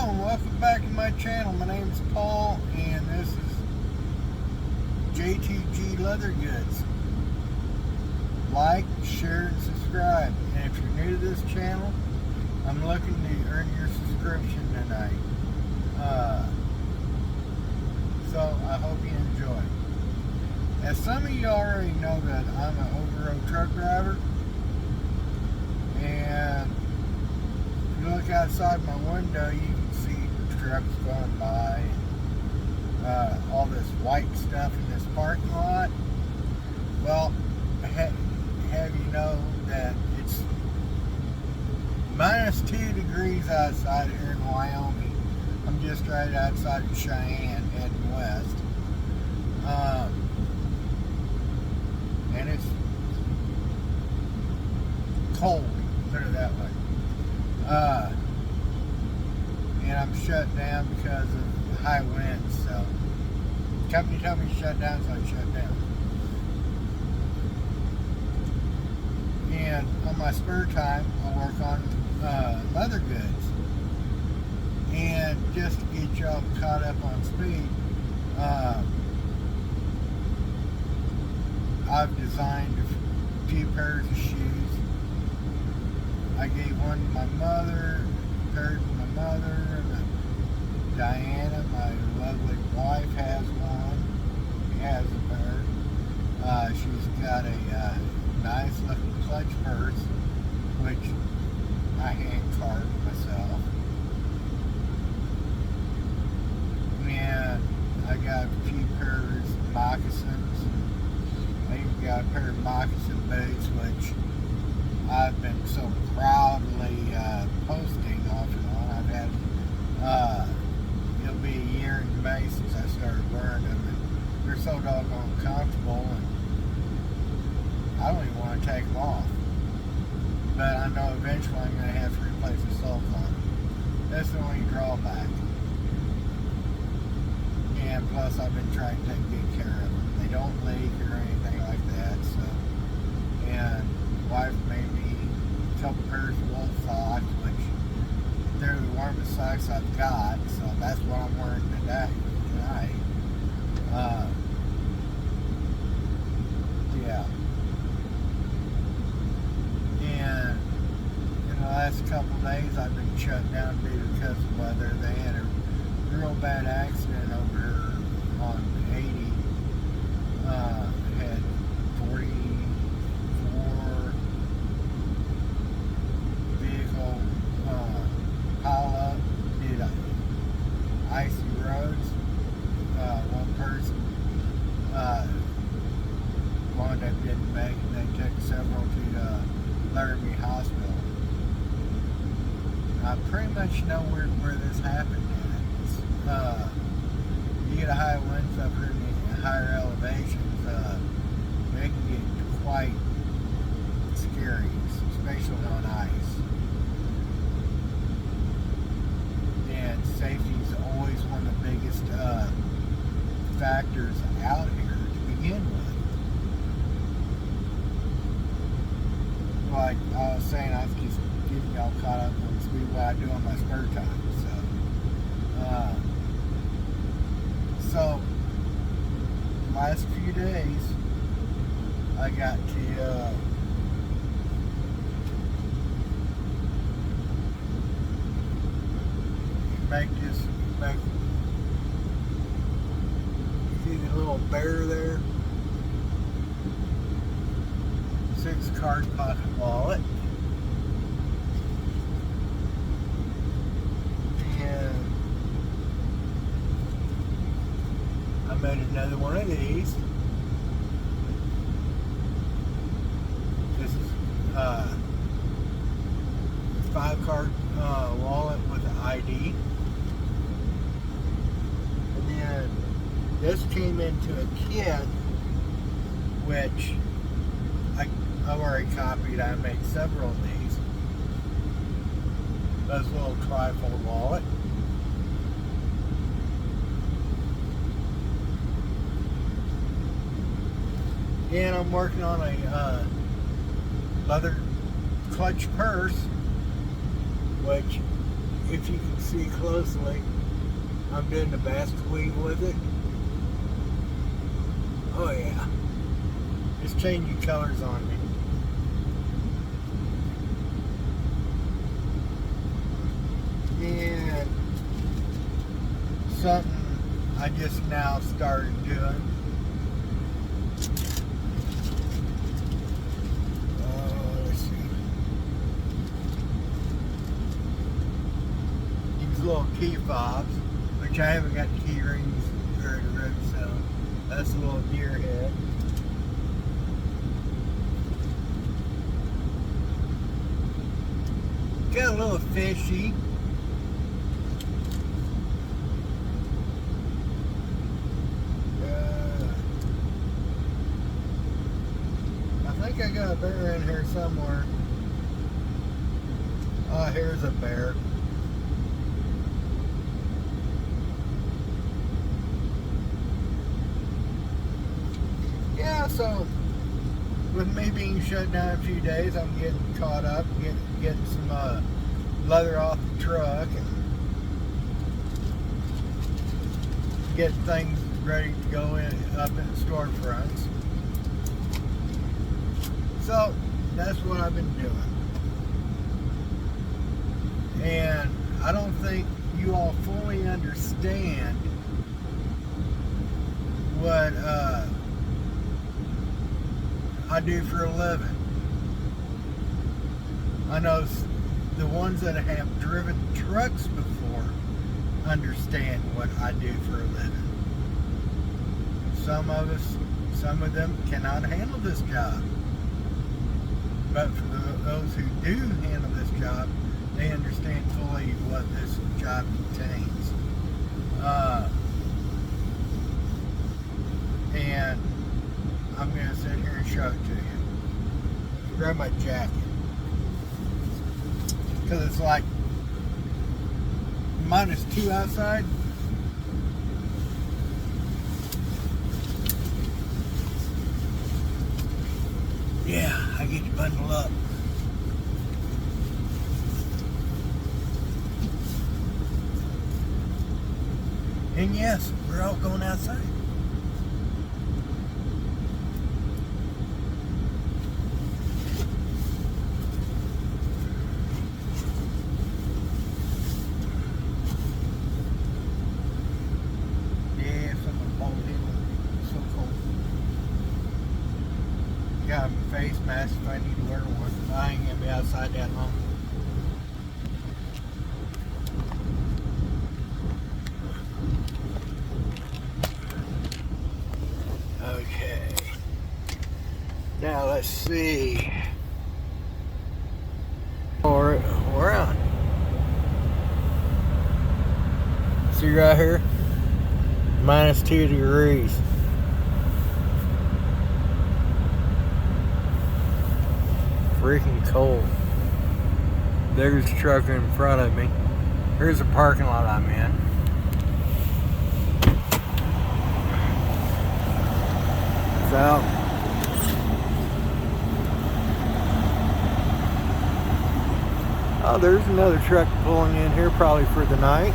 and welcome back to my channel. My name is Paul and this is JTG Leather Goods. Like, share, and subscribe. And if you're new to this channel, I'm looking to earn your subscription tonight. So I hope you enjoy. As some of you already know that I'm an over-road truck driver, and if you look outside my window, you can see trucks going by and all this white stuff in this parking lot. Well, have you know that it's minus 2 degrees outside here in Wyoming. I'm just right outside of Cheyenne, heading west. And it's cold, put it that way. And I'm shut down because of high winds, so the company told me to shut down, so I shut down. And on my spare time, I work on leather goods. And just to get y'all caught up on speed, I've designed a few pairs of shoes. I gave one to my mother, a pair to my mother, and Diana, my lovely wife, has one. She has a pair. She's got a nice looking clutch purse, which I hand carved myself. And I got a few pairs of moccasins. I even got a pair of moccasin boots, which I've been so proudly posting off and on. I've had, it'll be a year in May since I started wearing them, and they're so doggone comfortable, and I don't even want to take them off. But I know eventually I'm going to have to replace the soles on them. That's the only drawback. And plus, I've been trying to take good care of them. They don't leak or anything like that. So, and wife made me a couple pairs of wool socks, which they're the warmest socks I've got. So that's what I'm wearing tonight. Yeah. And in the last couple of days, I've been shut down because of weather. They had a real bad accident over here on 80. Had 44 vehicle pile up due to icy roads. One person wound up didn't make it. They took several to Laramie Hospital. I pretty much know where this happened at. You get a high winds up here in higher elevations, they can get quite scary, especially on ice. And safety is always one of the biggest factors out here to begin with. Like I was saying, I was just getting y'all caught up on speed what I do on my spare time. So, last few days, I got to see the little bear there? 6-card pocket wallet. And I made another one of these. This is a 5-card wallet with an ID. And then this came into a kit, which I've already copied. I made several of these. This little trifold wallet. And I'm working on a leather clutch purse, which if you can see closely, I'm doing the best weave with it. Oh yeah. It's changing colors on me. And something I just now started doing. Let's see. These little key fobs, which I haven't got the key rings very ready, so that's a little deer head. Got a little fishy. I think I got a bear in here somewhere. Oh, here's a bear. Yeah, so with me being shut down a few days, I'm getting caught up, getting some leather off the truck and getting things ready to go in up in the storefronts. So that's what I've been doing. And I don't think you all fully understand what I do for a living. I know the ones that have driven trucks before understand what I do for a living. Some of them cannot handle this job. But for those who do handle this job, they understand fully what this job contains. And I'm going to sit here and show it to you. Grab my jacket. Because it's like -2 outside. Yeah, I get you bundled up. And yes, we're all going outside. Yeah, something bald head. So cold. Got a face mask if I need to wear one. I ain't gonna be outside that long. Okay. Now let's see. We're on. See right here? -2 degrees. Freaking cold. There's a truck in front of me. Here's the parking lot I'm in. So oh, there's another truck pulling in here probably for the night.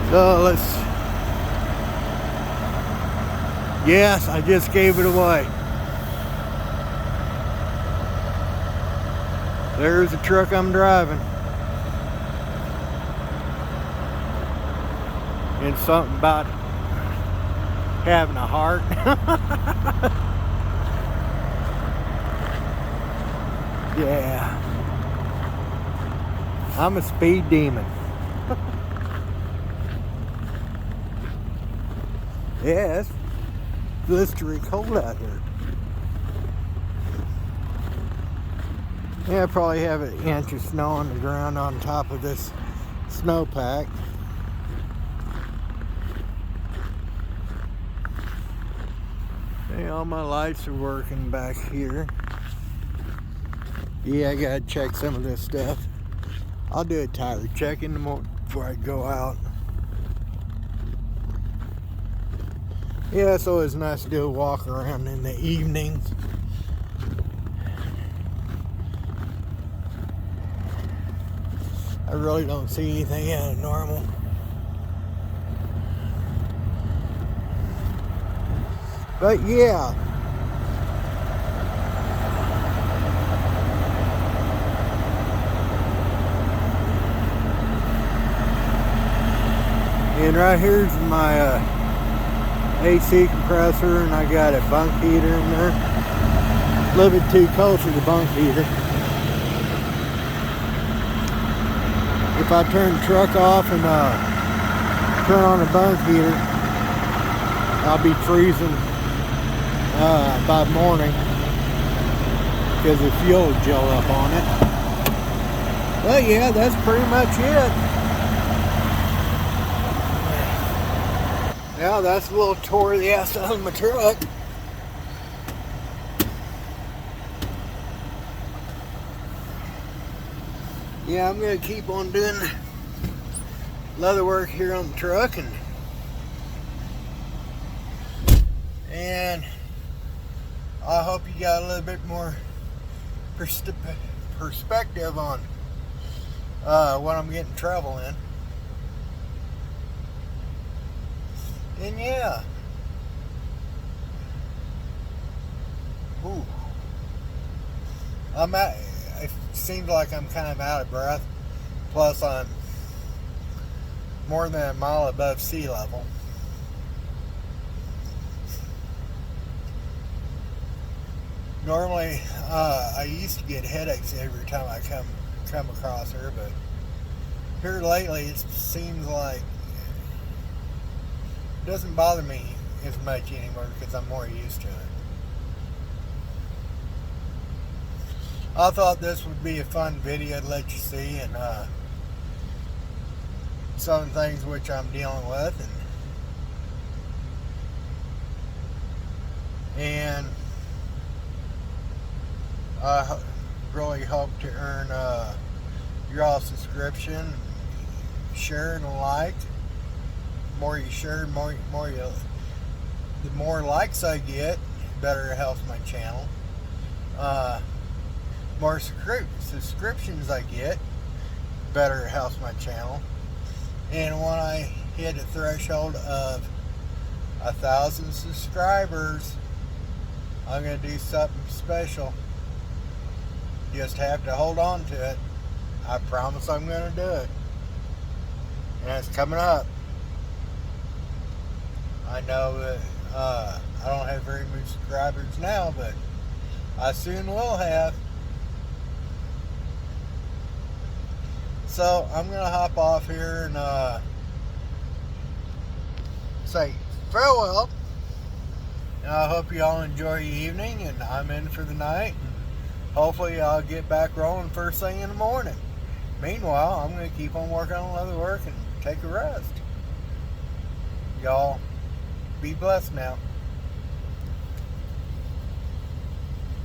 So let's, yes, I just gave it away. There's the truck I'm driving. And something about having a heart. Yeah. I'm a speed demon. Yeah, it's blistery cold out here. Yeah, I probably have an inch of snow on the ground on top of this snowpack. Hey, all my lights are working back here. Yeah, I gotta check some of this stuff. I'll do a tire check in the morning before I go out. Yeah, it's always nice to do a walk around in the evenings. I really don't see anything out of normal. But yeah. And right here's my AC compressor, and I got a bunk heater in there. A little bit too cold for the bunk heater. If I turn the truck off and turn on the bunk heater, I'll be freezing by morning because the fuel will gel up on it. But yeah, that's pretty much it. Yeah, that's a little tour of the outside of my truck. Yeah, I'm going to keep on doing leather work here on the truck, and I hope you got a little bit more perspective on what I'm getting trouble in. And yeah. Ooh. It seems like I'm kind of out of breath. Plus, I'm more than a mile above sea level. Normally, I used to get headaches every time I come across her, but here lately, it seems like it doesn't bother me as much anymore because I'm more used to it. I thought this would be a fun video to let you see, and some of the things which I'm dealing with, and I really hope to earn your all subscription, share and like. The more you share, the more likes I get, the better it helps my channel. More subscriptions I get, better it helps my channel. And when I hit a threshold of 1,000 subscribers, I'm going to do something special. Just have to hold on to it. I promise I'm going to do it. And it's coming up. I know that I don't have very many subscribers now, but I soon will have. So I'm going to hop off here and say farewell. And I hope you all enjoy your evening, and I'm in for the night. And hopefully I'll get back rolling first thing in the morning. Meanwhile, I'm going to keep on working on leather work and take a rest. Y'all be blessed now.